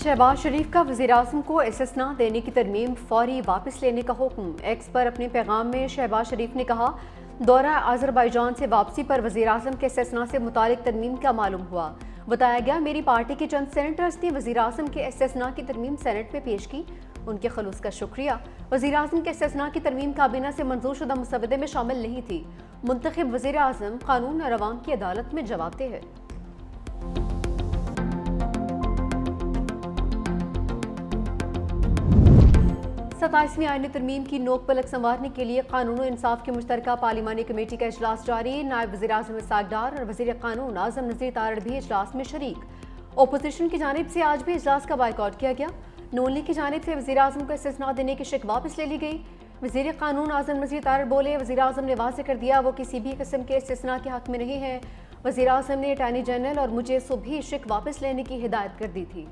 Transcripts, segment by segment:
शहबाज शरीफ का वज़ीर-ए-आज़म को इस्तिस्ना देने की तरमीम फौरी वापस लेने का हुक्म। एक्स पर अपने पैगाम में शहबाज शरीफ ने कहा, दौरा आज़रबाईजान से वापसी पर वज़ीर-ए-आज़म के इस्तिस्ना से मुतालिक तरमीम का मालूम हुआ। बताया गया, मेरी पार्टी के चंद सेनेटर्स ने वज़ीर-ए-आज़म के इस्तिस्ना की तरमीम सेनेट में पेश की, उनके खलूस का शुक्रिया। वज़ीर-ए-आज़म के इस्तिस्ना की तरमीम काबीना से मंजूर शुदा मुसवदे में शामिल नहीं थी। मुंतखब वज़ीर-ए-आज़म कानून और अवाम की अदालत में जवाबदेह है। 27वीं आईनी तरमीम की नोक पलक संवारने के लिए कानून और इंसाफ की मुश्तरका पार्लिमानी कमेटी का इजलास जारी। नायब वज़ीर-ए-आज़म इसहाक डार और वज़ीर कानून आज़म नज़ीर तारड़ भी इजलास में शरीक। ओपोजिशन की जानिब से आज भी इजलास का बायकॉट किया गया। नून लीग की जानिब से वज़ीर-ए-आज़म को इस्तिस्ना देने की शिक वापस ले ली गई। वज़ीर कानून आज़म नज़ीर तारड़ बोले, वज़ीर-ए-आज़म ने वाज़ेह कर दिया वो किसी भी किस्म के इस्तिस्ना के हक में नहीं है। वज़ीर-ए-आज़म ने अटॉर्नी जनरल और मुझे सुबह शिक वापस लेने की हिदायत कर दी थी।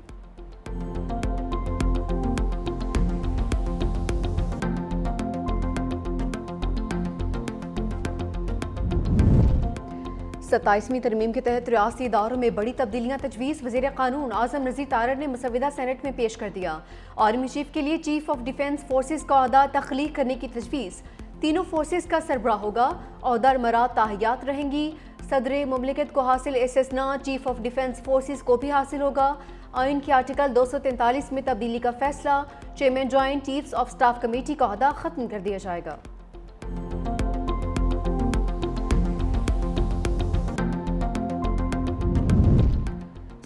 सत्ताईसवीं तरमीम के तहत रियासती इदारों में बड़ी तब्दीलियां तजवीज़। वज़ीर कानून आज़म नज़ीर तारड़ ने मुसविदा सेनेट में पेश कर दिया। आर्मी चीफ के लिए चीफ ऑफ डिफेंस फोर्सेस का अहदा तख्लीक करने की तजवीज़। तीनों फोर्सेस का सरबराह होगा, अहदा मराद ताहियात रहेंगी। सदर मुमलिकत को हासिल इस्तिस्ना चीफ ऑफ डिफेंस फोर्सेस को भी हासिल होगा। आइन के आर्टिकल 243 में तब्दीली का फैसला। Chairman joint chiefs of staff committee का अहदा खत्म कर दिया जाएगा।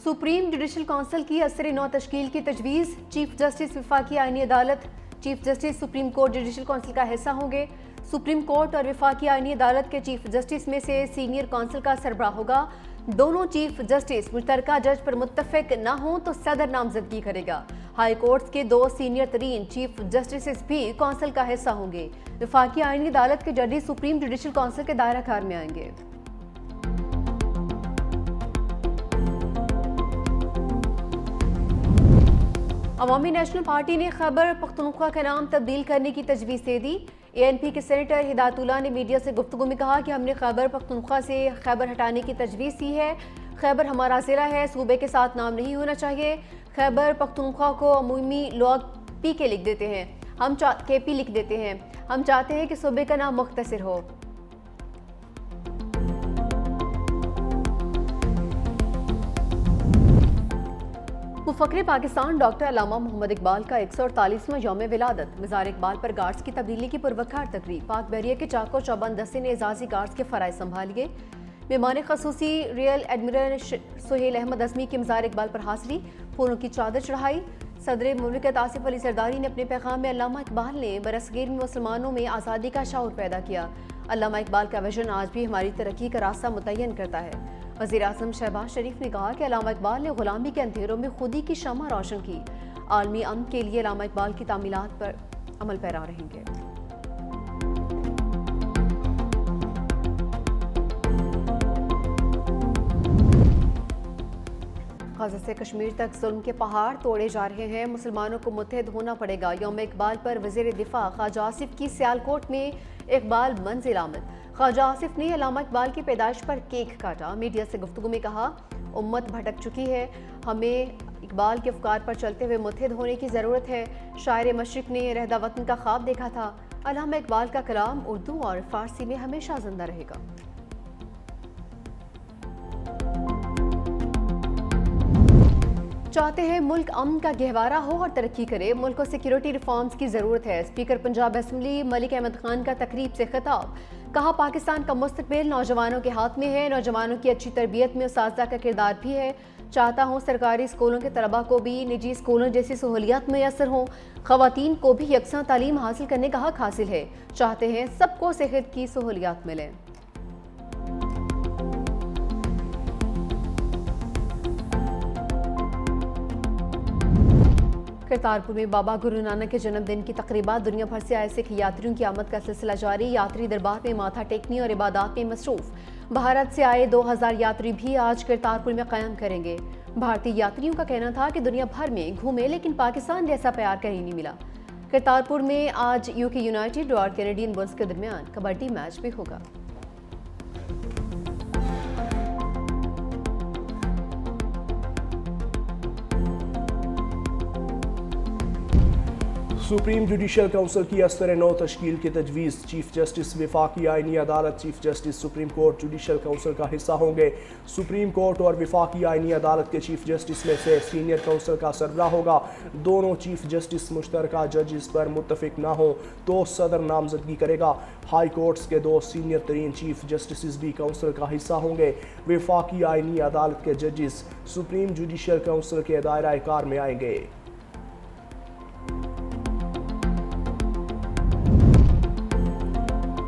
सुप्रीम जुडिशल काउंसिल की असर नौ तश्कील की तजवीज़। चीफ जस्टिस वफाकी आईनी अदालत, chief justice supreme court judicial council का हिस्सा होंगे। सुप्रीम कोर्ट और वफाकी आईनी अदालत के चीफ जस्टिस में से सीनियर काउंसिल का सरबराह होगा। दोनों चीफ जस्टिस मुश्तरका जज पर मुत्तफिक न हों तो सदर नामजदगी करेगा। हाई कोर्ट्स के दो सीनियर तरीन चीफ जस्टिस भी काउंसिल का हिस्सा होंगे। वफाकी आईनी अदालत के जजेस सुप्रीम जुडिशल काउंसिल के दायरा कार में आएंगे। अवामी नेशनल पार्टी ने खैबर पख्तूनख्वा का नाम तब्दील करने की तजवीज़ दे दी। ANP के सेनेटर हिदायतुल्लाह ने मीडिया से गुफ्तगू में कहा कि हमने खैबर पख्तूनख्वा से खैबर हटाने की तजवीज़ दी है। खैबर हमारा ज़िला है, सूबे के साथ नाम नहीं होना चाहिए। खैबर पख्तूनख्वा को अमूमी लोग PK लिख देते हैं, हम KP लिख देते हैं। हम चाहते हैं कि सूबे का नाम मुख्तसर हो। मुफक्र पाकिस्तान डॉक्टर अल्लामा मोहम्मद इकबाल का 148वां यौम विलादत। मज़ार इकबाल पर गार्ड्स की तब्दीली की पुरवकार तकरीब। पाक बहरिया के चाको चौबंद दस्ते ने एजाजी गार्ड्स के फ़राइज़ संभालिए। मेहमान खसूसी रियल एडमिरल सुहेल अहमद अज़मी की मज़ार इकबाल पर हाज़री, फूलों की चादर चढ़ाई। सदर मुमलिकत आसिफ अली ज़रदारी ने अपने पैगाम में अल्लामा इकबाल ने बरसगीर में मुसलमानों में आज़ादी का शऊर पैदा किया। अल्लामा इकबाल का विजन आज भी हमारी तरक्की का रास्ता मुतय्यन करता है। वज़ीर-ए-आज़म शहबाज शरीफ ने कहा कि अल्लामा इकबाल ने गुलामी के अंधेरों में खुदी की शम्मा रोशन की। आलमी अमन के लिए अल्लामा इकबाल की तामीलात पर अमल पैरा रहेंगे। गाज़ा से कश्मीर तक जुल्म के पहाड़ तोड़े जा रहे हैं, मुसलमानों को मुत्तहिद होना पड़ेगा। यौम इकबाल पर वज़ीर दिफा ख्वाजा आसिफ की सियालकोट में इकबाल मंजिल आमद। ख्वाजा आसिफ ने अल्लामा इकबाल की पैदाइश पर केक काटा। मीडिया से गुफ्तगू में कहा, उम्मत भटक चुकी है, हमें इकबाल के अफकार पर चलते हुए मुत्तहिद होने की ज़रूरत है। शायर मशरिक़ ने रहदा वतन का ख्वाब देखा था। अल्लामा इकबाल का कलाम उर्दू और फ़ारसी में हमेशा जिंदा रहेगा। चाहते हैं मुल्क अमन का गहवारा हो और तरक्की करे। मुल्क को सिक्योरिटी रिफॉर्म्स की ज़रूरत है। स्पीकर पंजाब असम्बली मलिक अहमद खान का तकरीब से खिताब। कहा, पाकिस्तान का मुस्तकबिल नौजवानों के हाथ में है। नौजवानों की अच्छी तरबियत में उस्ताज़ा का किरदार भी है। चाहता हूँ सरकारी स्कूलों के तलबा को भी निजी स्कूलों जैसी सहूलियात मैसर हों। ख़वातीन को भी यकसां तालीम हासिल करने का हक हासिल है। चाहते हैं सबको सेहत की सहूलियात मिलें। करतारपुर में बाबा गुरु नानक के जन्मदिन की तकरीबात। दुनिया भर से आए सिख यात्रियों की आमद का सिलसिला जारी। यात्री दरबार में माथा टेकने और इबादत में मसरूफ। भारत से आए 2000 यात्री भी आज करतारपुर में क़याम करेंगे। भारतीय यात्रियों का कहना था कि दुनिया भर में घूमे लेकिन पाकिस्तान जैसा प्यार कहीं नहीं मिला। करतारपुर में आज UK यूनाइटेड और कैनेडियन बुल्स के दरमियान कबड्डी मैच भी होगा। सुप्रीम जुडिशल काउंसिल की अस्तर नौ तश्कील की तजवीज़। चीफ जस्टिस वफाकी आइनी अदालत chief justice supreme court judicial council का हिस्सा होंगे। सुप्रीम कोर्ट और वफाकी आइनी अदालत के चीफ जस्टिस में से सीनियर काउंसिल का सरबराह होगा। दोनों चीफ जस्टिस मुश्तरका जजेस पर मुत्तफिक ना हो तो सदर नामजदगी करेगा। हाई कोर्ट्स के दो सीनियर तरीन चीफ जस्टिस भी काउंसिल का हिस्सा होंगे। वफाकी आइनी अदालत के जजेस सुप्रीम जुडिशल काउंसिल के दायरा कार में आएंगे।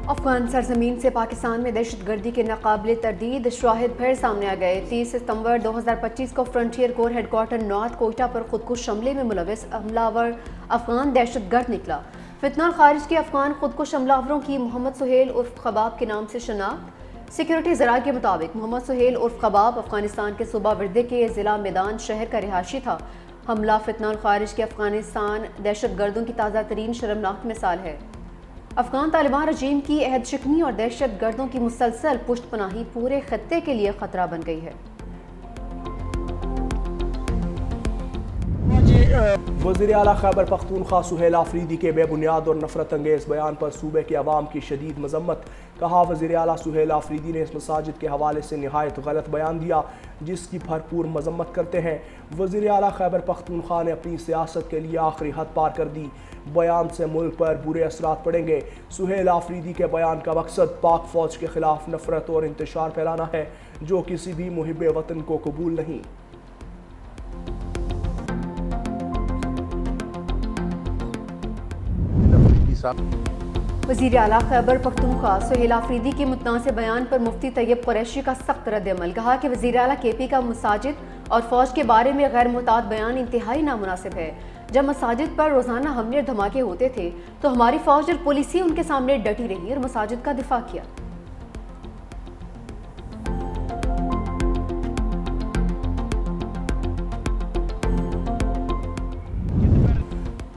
अफगान सरजमीन से पाकिस्तान में दहशतगर्दी के नाकाबिले तरदीद शवाहिद फिर सामने आ गए। 30 सितंबर 2025 को frontier core headquarter north Quetta पर खुदकुश हमले में मुलविस हमलावर अफगान दहशतगर्द निकला। फितना खारिज के अफगान खुदकुश हमलावरों की मोहम्मद सुहेल उर्फ खबाब के नाम से शनाख्त। सिक्योरिटी ज़राए के मुताबिक मोहम्मद सुहेल उर्फ खबाब अफगानिस्तान के सूबा विरदे के ज़िला मैदान शहर का रिहायशी था। हमला फितना खारिज के अफगानिस्तान दहशतगर्दों की ताज़ा तरीन शर्मनाक मिसाल है। अफगान तालिबान रजीम की अहद शिकनी और दहशत गर्दों की मुसलसल पुष्ट पनाही पूरे खत्ते के लिए खतरा बन गई है। वज़ीर आला खैबर पख्तूनख्वा सुहेल आफरीदी के बेबुनियाद और नफरत अंगेज बयान पर सूबे के अवाम की शदीद मजम्मत। कहा, वज़ीर आला सुहेल आफरीदी ने इस मसाजिद के हवाले से निहायत गलत बयान दिया जिसकी भरपूर मजम्मत करते हैं। वज़ीर आला खैबर पख्तूनख्वा ने अपनी सियासत के लिए आखिरी हद पार कर दी। बयान से मुल्क पर बुरे असरात पड़ेंगे। सुहेल आफरीदी के बयान का मकसद पाक फौज के खिलाफ नफरत और इंतशार फैलाना है जो किसी भी मुहिब वतन को कबूल नहीं। वज़ीर आला खैबर पख्तूनख्वा सुहेल आफरीदी के मुतनाज़ बयान पर मुफ्ती तैयब कुरैशी का सख्त रद्द-ए-अमल। कहा कि वज़ीर आला केपी का मसाजिद और फौज के बारे में गैर मुताद बयान इंतहाई नामुनासिब है। जब मसाजिद पर रोज़ाना हमले और धमाके होते थे तो हमारी फौज और पुलिस ही उनके सामने डटी रही और मसाजिद का दिफा किया।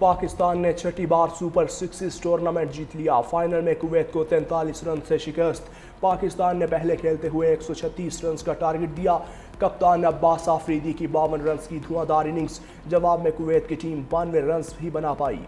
पाकिस्तान ने छठी बार सुपर सिक्स टूर्नामेंट जीत लिया। फाइनल में कुवैत को 43 रन से शिकस्त। पाकिस्तान ने पहले खेलते हुए 136 रन का टारगेट दिया। कप्तान अब्बास आफरीदी की 52 रन की धुआंधार इनिंग्स। जवाब में कुवैत की टीम 92 रन ही बना पाई।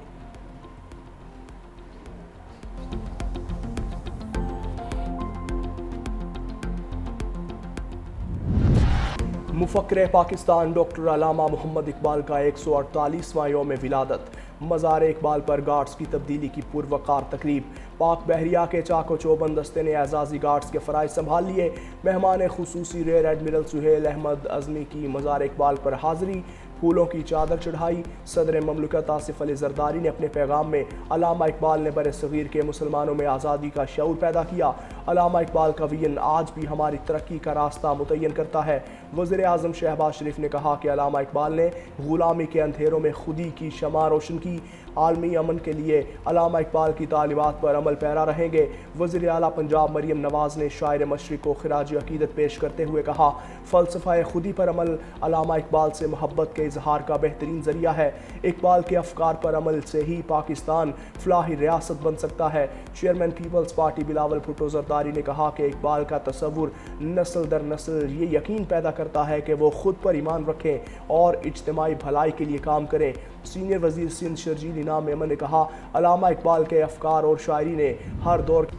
मुफक्किर पाकिस्तान डॉक्टर अलामा मोहम्मद इकबाल का 148वां यौम विलादत। मज़ार इकबाल पर गार्ड्स की तब्दीली की पुरवकार तकरीब। पाक बहरिया के चाको चौबंद दस्ते ने एजाजी गार्ड्स के फ़राइज़ संभाल लिए। मेहमान खुसूसी रेयर एडमिरल सुहेल अहमद अज़मी की मज़ार इकबाल पर हाज़री। फूलों की चादर चढ़ाई। सदर ममलकत आसिफ अली जरदारी ने अपने पैगाम में अलामा इकबाल ने बरे सग़ीर के मुसलमानों में आज़ादी का शऊर पैदा किया। अलामा इकबाल का विजन आज भी हमारी तरक्की का रास्ता मुतय्यन करता है। वज़ीर आज़म शहबाज शरीफ ने कहा कि अलामा इकबाल ने ग़ुलामी के अंधेरों में खुदी की शमा रोशन की। आलमी अमन के लिए अलामा इकबाल की तालीमात पर अमल पैरा रहेंगे। वज़ीर आला पंजाब मरियम नवाज़ ने शायर मशरिक़ को खिराज अक़ीदत पेश करते हुए कहा, फ़लसफ़ा खुदी पर अमल अलामा इकबाल से मोहब्बत के इजहार का बेहतरीन ज़रिया है। इकबाल के अफ़कार पर अमल से ही पाकिस्तान फ़लाही रियासत बन सकता है। चेयरमैन पीपल्स पार्टी बिलावल भुट्टो जरदारी ने कहा कि इकबाल का तसव्वुर नस्ल दर नस्ल ये यकीन पैदा करता है कि वो खुद पर ईमान रखें और इज्तिमाई भलाई के लिए काम करें। सीनियर वज़ीर सिंध शर्जील इनाम मेमन ने कहा, अलामा इकबाल के अफ़कार और शायरी ने हर दौर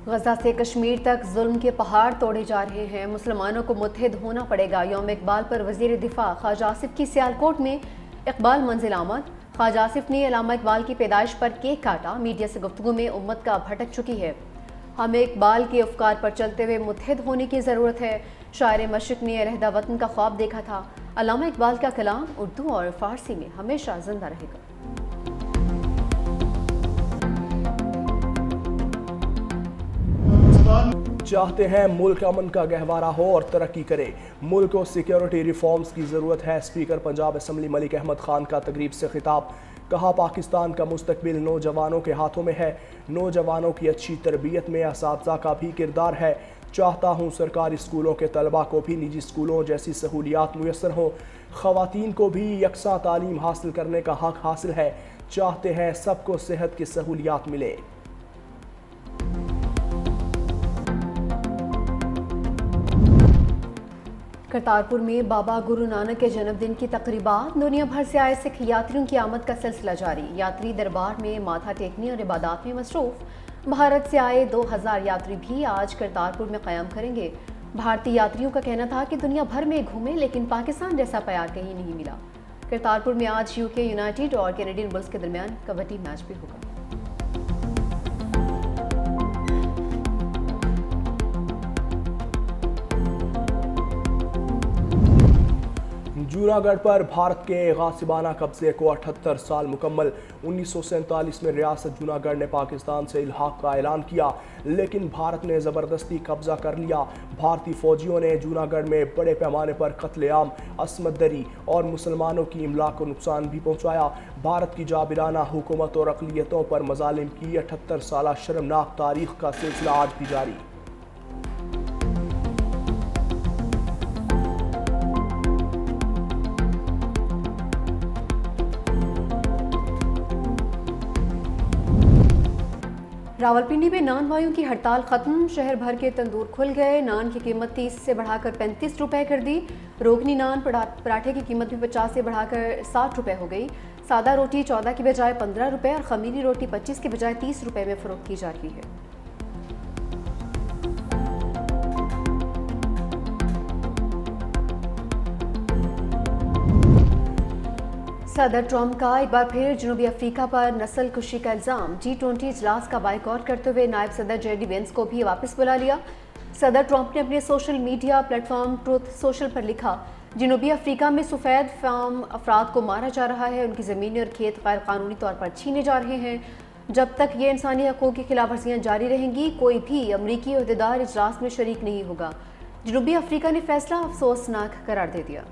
गजा से कश्मीर तक जुल्म के पहाड़ तोड़े जा रहे हैं। मुसलमानों को मुत्तहिद होना पड़ेगा। यौम इकबाल पर वज़ीर दिफा ख्वाजा आसिफ की सियालकोट में इकबाल मंजिल आमद। ख्वाजा आसिफ ने अलामा इकबाल की पैदाइश पर केक काटा। मीडिया से गुफ्तगू में उम्मत का भटक चुकी है। हमें इकबाल के अफ़कार पर चलते हुए मुत्तहिद होने की ज़रूरत है। शायर मशरिक़ ने अलहदा वतन का ख्वाब देखा था। अलामा इकबाल का कलाम उर्दू और फ़ारसी में हमेशा ज़िंदा रहेगा। चाहते हैं मुल्क अमन का गहवारा हो और तरक्की करे। मुल्क को सिक्योरिटी रिफॉर्म्स की ज़रूरत है। स्पीकर पंजाब असम्बली मलिक अहमद खान का तकरीब से खिताब। कहा, पाकिस्तान का मुस्तकबिल नौजवानों के हाथों में है। नौजवानों की अच्छी तरबियत में असातिज़ा का भी किरदार है। चाहता हूँ सरकारी स्कूलों के तलबा को भी निजी स्कूलों जैसी सहूलियात मुयसर हों। ख़वातीन को भी यकसा तालीम हासिल करने का हक़ हासिल है। चाहते हैं सबको सेहत की सहूलियात मिले। करतारपुर में बाबा गुरु नानक के जन्मदिन की तकरीबात। दुनिया भर से आए सिख यात्रियों की आमद का सिलसिला जारी। यात्री दरबार में माथा टेकने और इबादत में मसरूफ। भारत से आए 2000 यात्री भी आज करतारपुर में क़याम करेंगे। भारतीय यात्रियों का कहना था कि दुनिया भर में घूमे लेकिन पाकिस्तान जैसा प्यार कहीं नहीं मिला। करतारपुर में आज यूके यूनाइटेड और कैनेडियन बुल्स के दरमियान कबड्डी मैच भी होगा। जूनागढ़ पर भारत के गासिबाना कब्जे को 78 साल मुकम्मल। 1947 में रियासत जूनागढ़ ने पाकिस्तान से इल्हाक का ऐलान किया, लेकिन भारत ने ज़बरदस्ती कब्जा कर लिया। भारतीय फौजियों ने जूनागढ़ में बड़े पैमाने पर कत्लेआम, असमत दरी और मुसलमानों की इमला को नुकसान भी पहुँचाया। भारत की जाबिराना हुकूमत और अक़लियतों पर मज़ालिम की 78 साला शर्मनाक तारीख़ का सिलसिला आज भी जारी। रावलपिंडी में नान भाइयों की हड़ताल खत्म। शहर भर के तंदूर खुल गए। नान की कीमत 30 से बढ़ाकर 35 रुपए कर दी। रोगनी नान पराठे की कीमत भी 50 से बढ़ाकर 60 रुपए हो गई। सादा रोटी 14 की बजाय 15 रुपए और खमीरी रोटी 25 की बजाय 30 रुपए में फरोख्त की जा रही है। सदर ट्रम्प का एक बार फिर जनूबी अफ्रीका पर नस्ल कुशी का इल्ज़ाम। G20 इजलास का बाइकआउट करते हुए नायब सदर जेडी वेंस को भी वापस बुला लिया। सदर ट्रम्प ने अपने social media platform truth social पर लिखा, जनूबी अफ्रीका में सफ़ेद फार्म अफराद को मारा जा रहा है, उनकी ज़मीनें और खेत गैर कानूनी तौर पर छीने जा रहे हैं। जब तक ये इंसानी हकूक़ की खिलाफ वर्जियाँ जारी रहेंगी, कोई भी अमरीकी अहदेदार इजलास में शरीक नहीं होगा। जनूबी अफ्रीका ने फैसला अफसोसनाक करार दे दिया।